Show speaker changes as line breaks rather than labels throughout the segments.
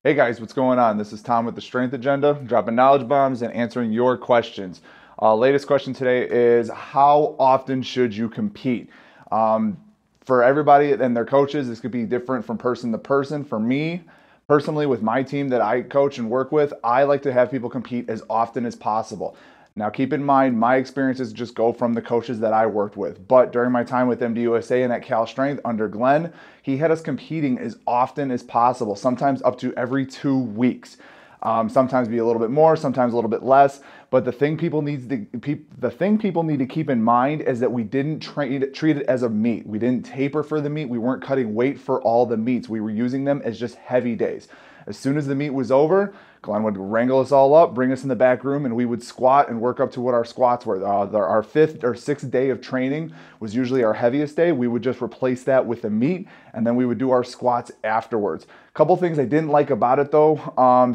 Hey guys, what's going on? This is Tom with the Strength Agenda, dropping knowledge bombs and answering your questions. Latest question today is how often should you compete? Um, for everybody and their coaches, this could be different from person to person. For me, personally, with my team that I coach and work with, I like to have people compete as often as possible. Now, keep in mind, my experiences just go from the coaches that I worked with. But during my time with MDUSA and at Cal Strength under Glenn, he had us competing as often as possible, sometimes up to every 2 weeks. Sometimes be a little bit more, sometimes a little bit less. But the thing people need to keep in mind is that we didn't treat it as a meet. We didn't taper for the meet. We weren't cutting weight for all the meets. We were using them as just heavy days. As soon as the meet was over, Glenn would wrangle us all up, bring us in the back room, and we would squat and work up to what our squats were. Our fifth or sixth day of training was usually our heaviest day. We would just replace that with the meet, and then we would do our squats afterwards. A couple things I didn't like about it though,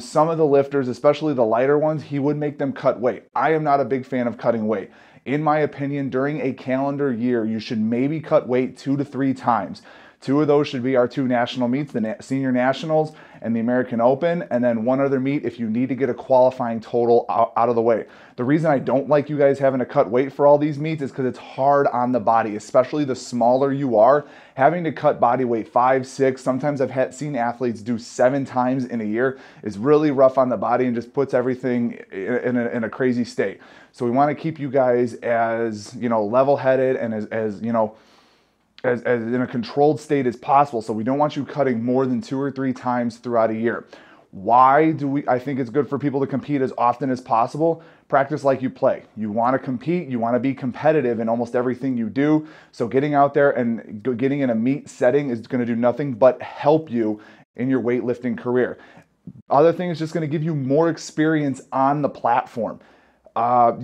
some of the lifters, especially the lighter ones, he would make them cut weight. I am not a big fan of cutting weight. In my opinion, during a calendar year, you should maybe cut weight 2 to 3 times. Two of those should be our two national meets, the Senior Nationals and the American Open, and then one other meet if you need to get a qualifying total out of the way. The reason I don't like you guys having to cut weight for all these meets is because it's hard on the body, especially the smaller you are. Having to cut body weight 5, 6, sometimes I've seen athletes do 7 times in a year is really rough on the body and just puts everything in a crazy state. So we want to keep you guys as, level-headed and as in a controlled state as possible. So we don't want you cutting more than 2 or 3 times throughout a year. Why do I think it's good for people to compete as often as possible? Practice like you play. You want to compete, you want to be competitive in almost everything you do. So getting out there and getting in a meet setting is going to do nothing but help you in your weightlifting career. Other thing is just going to give you more experience on the platform. A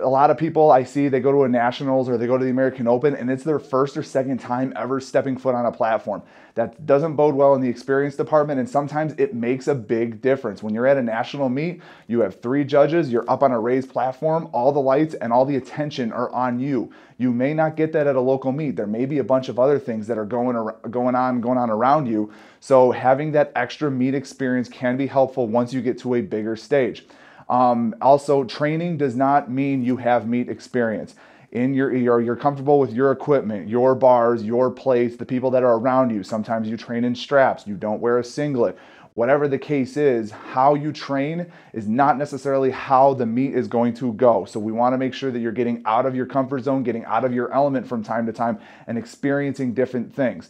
lot of people I see, they go to a nationals or they go to the American Open and it's their first or second time ever stepping foot on a platform. That doesn't bode well in the experience department, and sometimes it makes a big difference. When you're at a national meet, you have 3 judges, you're up on a raised platform, all the lights and all the attention are on you. You may not get that at a local meet. There may be a bunch of other things that are going on around you. So having that extra meet experience can be helpful once you get to a bigger stage. Also, training does not mean you have meet experience. You're comfortable with your equipment, your bars, your plates, the people that are around you. Sometimes you train in straps, you don't wear a singlet. Whatever the case is, how you train is not necessarily how the meet is going to go. So we want to make sure that you're getting out of your comfort zone, getting out of your element from time to time, and experiencing different things.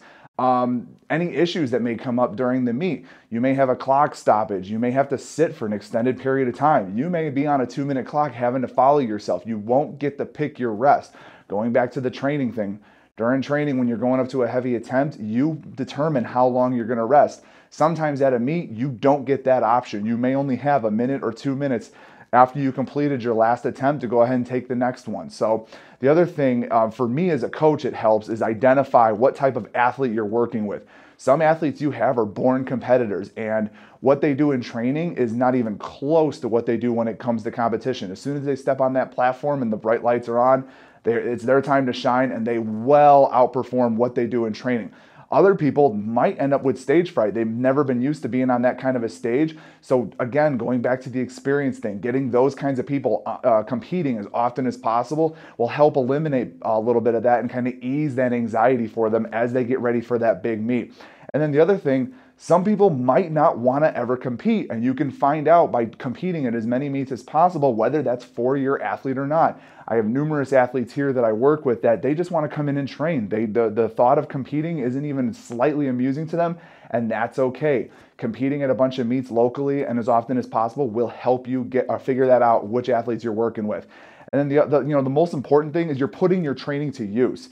Any issues that may come up during the meet. You may have a clock stoppage. You may have to sit for an extended period of time. You may be on a 2-minute clock having to follow yourself. You won't get to pick your rest. Going back to the training thing, during training when you're going up to a heavy attempt, you determine how long you're going to rest. Sometimes at a meet, you don't get that option. You may only have a minute or 2 minutes after you completed your last attempt to go ahead and take the next one. So the other thing for me as a coach, it helps is identify what type of athlete you're working with. Some athletes you have are born competitors, and what they do in training is not even close to what they do when it comes to competition. As soon as they step on that platform and the bright lights are on, it's their time to shine, and they well outperform what they do in training. Other people might end up with stage fright. They've never been used to being on that kind of a stage. So again, going back to the experience thing, getting those kinds of people competing as often as possible will help eliminate a little bit of that and kind of ease that anxiety for them as they get ready for that big meet. And then the other thing, some people might not want to ever compete, and you can find out by competing at as many meets as possible whether that's for your athlete or not. I have numerous athletes here that I work with that they just want to come in and train. The thought of competing isn't even slightly amusing to them, and that's okay. Competing at a bunch of meets locally and as often as possible will help you figure that out, which athletes you're working with. And then the most important thing is you're putting your training to use.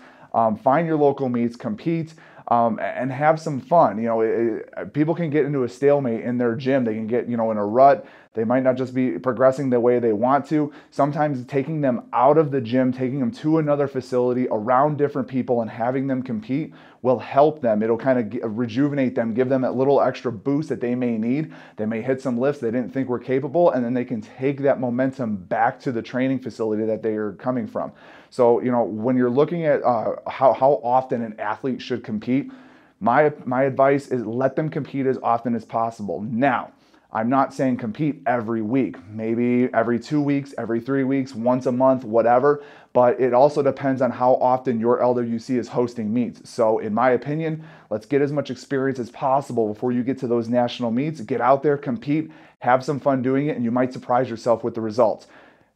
Find your local meets, compete, and have some fun. People can get into a stalemate in their gym. They can get, in a rut. They might not just be progressing the way they want to. Sometimes taking them out of the gym, taking them to another facility around different people and having them compete will help them. It'll kind of rejuvenate them, give them that little extra boost that they may need. They may hit some lifts they didn't think were capable, and then they can take that momentum back to the training facility that they are coming from. So, when you're looking at how often an athlete should compete, My advice is let them compete as often as possible. Now, I'm not saying compete every week, maybe every 2 weeks, every 3 weeks, once a month, whatever, but it also depends on how often your LWC is hosting meets. So in my opinion, let's get as much experience as possible before you get to those national meets. Get out there, compete, have some fun doing it, and you might surprise yourself with the results.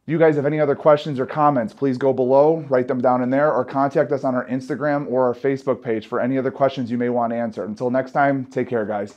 If you guys have any other questions or comments, please go below, write them down in there, or contact us on our Instagram or our Facebook page for any other questions you may want answered. Until next time, take care, guys.